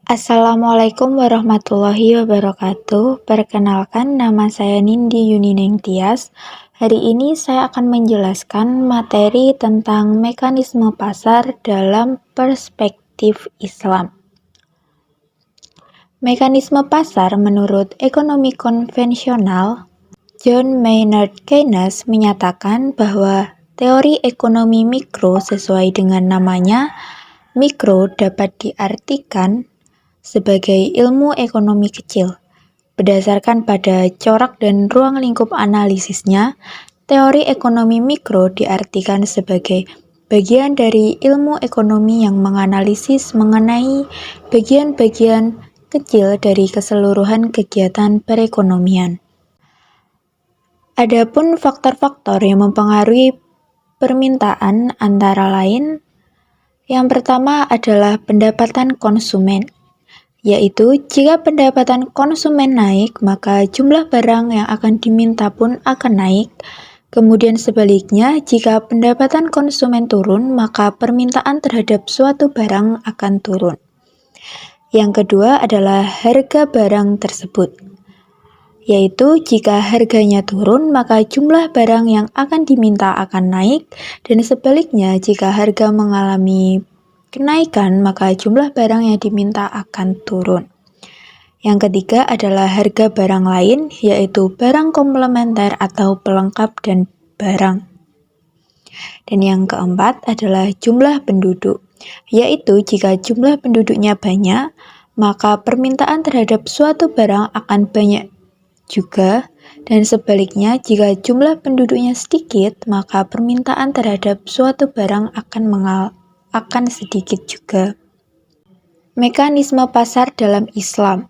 Assalamualaikum warahmatullahi wabarakatuh. Perkenalkan, nama saya Nindi Yunineng Tias. Hari ini saya akan menjelaskan materi tentang mekanisme pasar dalam perspektif Islam. Mekanisme pasar menurut ekonomi konvensional, John Maynard Keynes menyatakan bahwa teori ekonomi mikro sesuai dengan namanya, mikro dapat diartikan sebagai ilmu ekonomi kecil. Berdasarkan pada corak dan ruang lingkup analisisnya, teori ekonomi mikro diartikan sebagai bagian dari ilmu ekonomi yang menganalisis mengenai bagian-bagian kecil dari keseluruhan kegiatan perekonomian. Adapun faktor-faktor yang mempengaruhi permintaan antara lain, yang pertama adalah pendapatan konsumen, yaitu jika pendapatan konsumen naik, maka jumlah barang yang akan diminta pun akan naik. Kemudian sebaliknya, jika pendapatan konsumen turun, maka permintaan terhadap suatu barang akan turun. Yang kedua adalah harga barang tersebut, yaitu jika harganya turun, maka jumlah barang yang akan diminta akan naik, dan sebaliknya jika harga mengalami kenaikan, maka jumlah barang yang diminta akan turun. Yang ketiga adalah harga barang lain, yaitu barang komplementer atau pelengkap dan barang. Dan yang keempat adalah jumlah penduduk, yaitu jika jumlah penduduknya banyak, maka permintaan terhadap suatu barang akan banyak juga, dan sebaliknya jika jumlah penduduknya sedikit, maka permintaan terhadap suatu barang akan sedikit juga. Mekanisme pasar dalam Islam.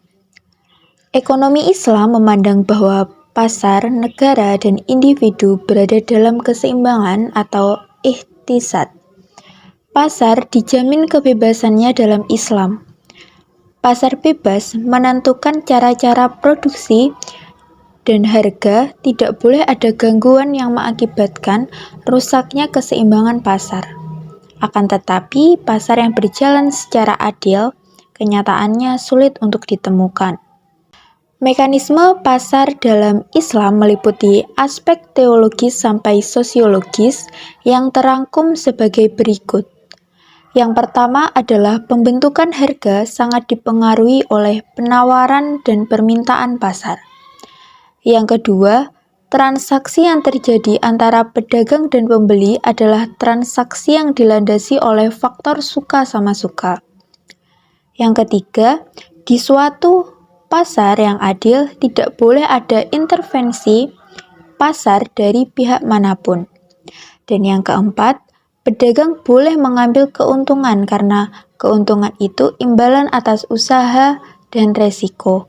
Ekonomi Islam memandang bahwa pasar, negara, dan individu berada dalam keseimbangan atau ihtisad. Pasar dijamin kebebasannya dalam Islam. Pasar bebas menentukan cara-cara produksi dan harga, tidak boleh ada gangguan yang mengakibatkan rusaknya keseimbangan pasar. Akan tetapi, pasar yang berjalan secara adil, kenyataannya sulit untuk ditemukan. Mekanisme pasar dalam Islam meliputi aspek teologis sampai sosiologis yang terangkum sebagai berikut. Yang pertama adalah pembentukan harga sangat dipengaruhi oleh penawaran dan permintaan pasar. Yang kedua, transaksi yang terjadi antara pedagang dan pembeli adalah transaksi yang dilandasi oleh faktor suka sama suka. Yang ketiga, di suatu pasar yang adil tidak boleh ada intervensi pasar dari pihak manapun. Dan yang keempat, pedagang boleh mengambil keuntungan karena keuntungan itu imbalan atas usaha dan resiko,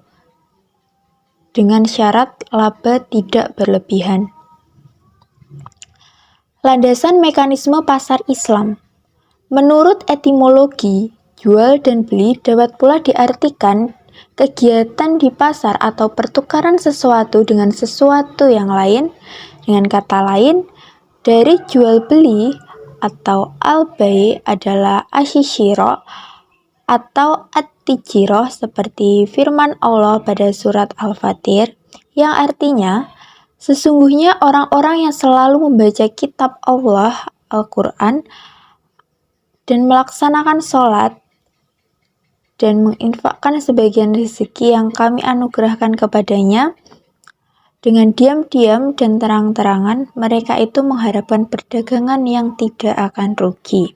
dengan syarat laba tidak berlebihan. Landasan mekanisme pasar Islam. Menurut etimologi, jual dan beli dapat pula diartikan kegiatan di pasar atau pertukaran sesuatu dengan sesuatu yang lain. Dengan kata lain, dari jual beli atau al-bai adalah asyishiro atau at-tijiroh seperti firman Allah pada surat Al-Fatir yang artinya, sesungguhnya orang-orang yang selalu membaca kitab Allah, Al-Quran, dan melaksanakan sholat dan menginfakkan sebagian rezeki yang kami anugerahkan kepadanya, dengan diam-diam dan terang-terangan, mereka itu mengharapkan perdagangan yang tidak akan rugi.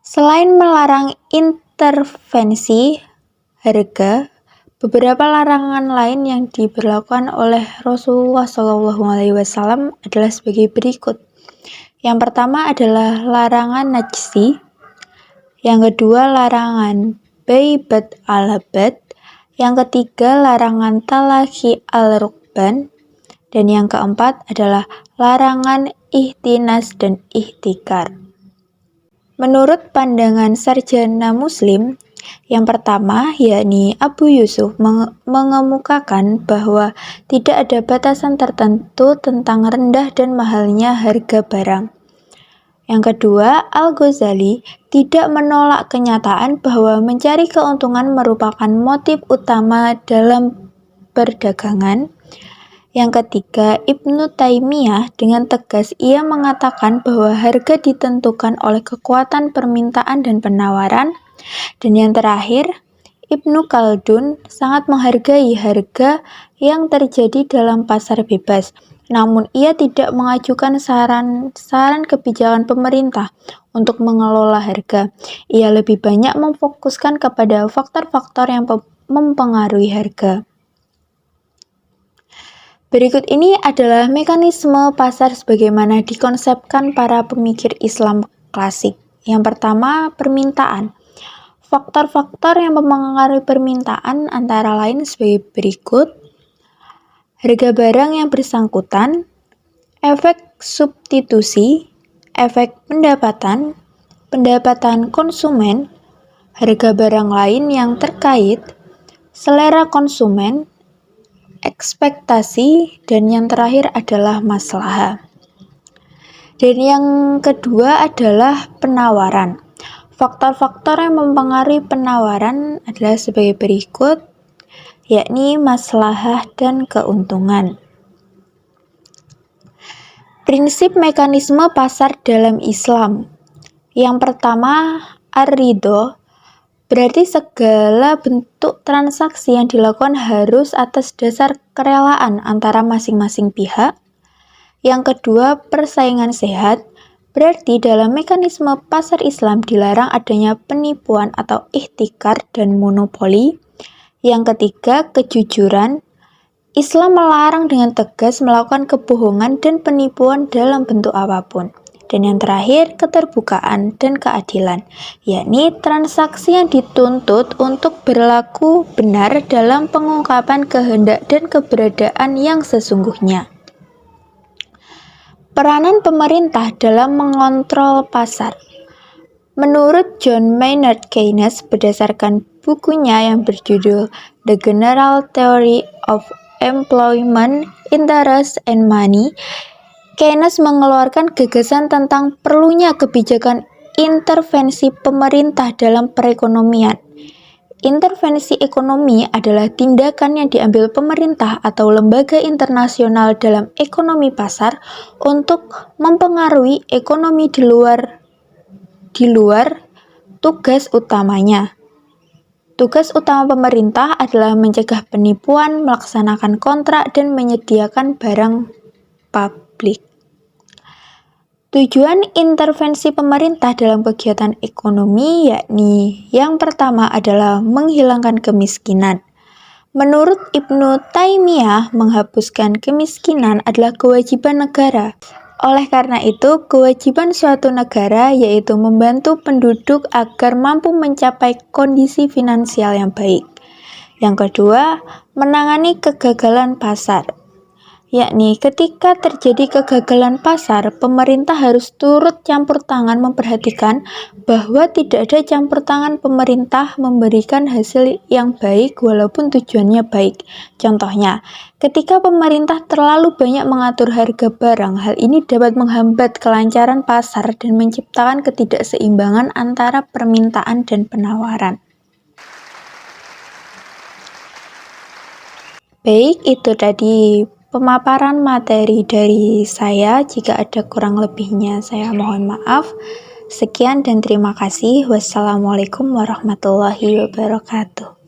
Selain melarang intervensi harga, beberapa larangan lain yang diberlakukan oleh Rasulullah SAW adalah sebagai berikut. Yang pertama adalah larangan najsi, yang kedua larangan baibat al-bad, yang ketiga larangan talaki al-rukban, dan yang keempat adalah larangan ihtinas dan ihtikar. Menurut pandangan sarjana muslim, yang pertama yakni Abu Yusuf mengemukakan bahwa tidak ada batasan tertentu tentang rendah dan mahalnya harga barang. Yang kedua, Al-Ghazali tidak menolak kenyataan bahwa mencari keuntungan merupakan motif utama dalam perdagangan. Yang ketiga, Ibnu Taimiyah dengan tegas ia mengatakan bahwa harga ditentukan oleh kekuatan permintaan dan penawaran. Dan yang terakhir, Ibnu Khaldun sangat menghargai harga yang terjadi dalam pasar bebas. Namun ia tidak mengajukan saran kebijakan pemerintah untuk mengelola harga. Ia lebih banyak memfokuskan kepada faktor-faktor yang mempengaruhi harga. Berikut ini adalah mekanisme pasar sebagaimana dikonsepkan para pemikir Islam klasik. Yang pertama, permintaan. Faktor-faktor yang mempengaruhi permintaan antara lain sebagai berikut: harga barang yang bersangkutan, efek substitusi, efek pendapatan, pendapatan konsumen, harga barang lain yang terkait, selera konsumen, ekspektasi, dan yang terakhir adalah maslahah. Dan yang kedua adalah penawaran. Faktor-faktor yang mempengaruhi penawaran adalah sebagai berikut, yakni maslahah dan keuntungan. Prinsip mekanisme pasar dalam Islam. Yang pertama, ar-ridho, berarti segala bentuk transaksi yang dilakukan harus atas dasar kerelaan antara masing-masing pihak. Yang kedua, persaingan sehat, berarti dalam mekanisme pasar Islam dilarang adanya penipuan atau ihtikar dan monopoli. Yang ketiga, kejujuran. Islam melarang dengan tegas melakukan kebohongan dan penipuan dalam bentuk apapun. Dan yang terakhir, keterbukaan dan keadilan, yakni transaksi yang dituntut untuk berlaku benar dalam pengungkapan kehendak dan keberadaan yang sesungguhnya. Peranan pemerintah dalam mengontrol pasar. Menurut John Maynard Keynes berdasarkan bukunya yang berjudul The General Theory of Employment, Interest, and Money, Keynes mengeluarkan gagasan tentang perlunya kebijakan intervensi pemerintah dalam perekonomian. Intervensi ekonomi adalah tindakan yang diambil pemerintah atau lembaga internasional dalam ekonomi pasar untuk mempengaruhi ekonomi di luar tugas utamanya. Tugas utama pemerintah adalah mencegah penipuan, melaksanakan kontrak, dan menyediakan barang publik. Tujuan intervensi pemerintah dalam kegiatan ekonomi yakni yang pertama adalah menghilangkan kemiskinan. Menurut Ibnu Taimiyah, menghapuskan kemiskinan adalah kewajiban negara. Oleh karena itu, kewajiban suatu negara yaitu membantu penduduk agar mampu mencapai kondisi finansial yang baik. Yang kedua, menangani kegagalan pasar. Yakni ketika terjadi kegagalan pasar, pemerintah harus turut campur tangan memperhatikan bahwa tidak ada campur tangan pemerintah memberikan hasil yang baik walaupun tujuannya baik. Contohnya, ketika pemerintah terlalu banyak mengatur harga barang, hal ini dapat menghambat kelancaran pasar dan menciptakan ketidakseimbangan antara permintaan dan penawaran. Baik, itu tadi pemaparan materi dari saya. Jika ada kurang lebihnya, saya mohon maaf. Sekian dan terima kasih. Wassalamualaikum warahmatullahi wabarakatuh.